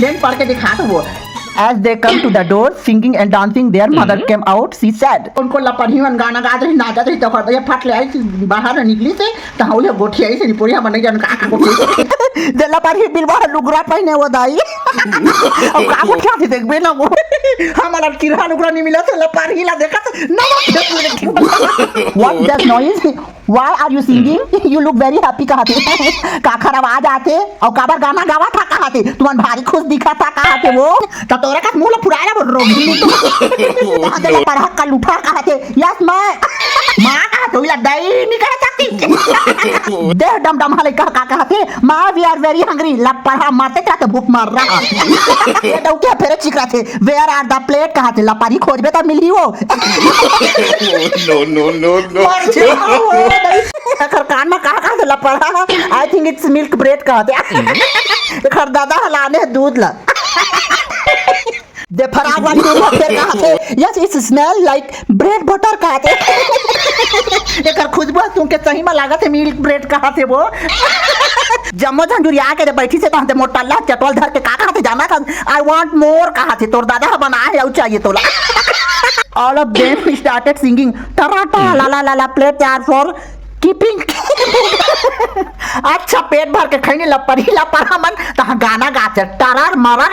Then पढ़ के दिखा तो वो As they come to the door, singing and dancing, their mother came out. She said, उनको लपड़ीवन गाना गा रही नाचा रही तो कर ये फट ले आई बाहर निकली से तो हम ये गोठी आई से नहीं पूरी हम नहीं जान का गोठी दे लपड़ी बिलवा लुगरा पहने वो दाई अब का गोठी आती देख बे ना वो हमारा किरा लुगरा नहीं मिला तो लपड़ी ला देखा तो What that noise? Why are you singing? You look very happy कहते का खर आवाज आते और काबर गाना गावा था कहते तुमन भारी खुश दिखा था कहते वो तो तोरे का मुंह फुराया बोल रोगी तो हते पढ़ा का लुठा कहते यस मां कहते हो या दई नहीं कह सकती दे डम डम हले का कहते मां वी आर वेरी हंग्री ला पढ़ा मारते कहते भूख मार रहा ये तो क्या फेरे चिकरा थे वेयर आर द प्लेट कहते ला पानी खोजबे तो मिली वो no. खर कान में कहा से लपड़ा I think it's milk bread कहते खर दादा हलाने दूध ला दे फराग वाली दूध फिर कहते yes it's smell like bread butter कहते एकर खुशबू सुन के सही में लागत है मिल्क ब्रेड कहते वो जम्मो झंझुरिया के बैठी से कहते मोटल्ला चटवल धर के का कहते जाना था आई वांट मोर कहते तोर दादा बनाए है चाहिए तोला all of them started singing tarata la la la la plate are for keeping अच्छा पेट भर के खैनी लपड़ी लपड़ा मन तहाँ गाना गाते टरार मरा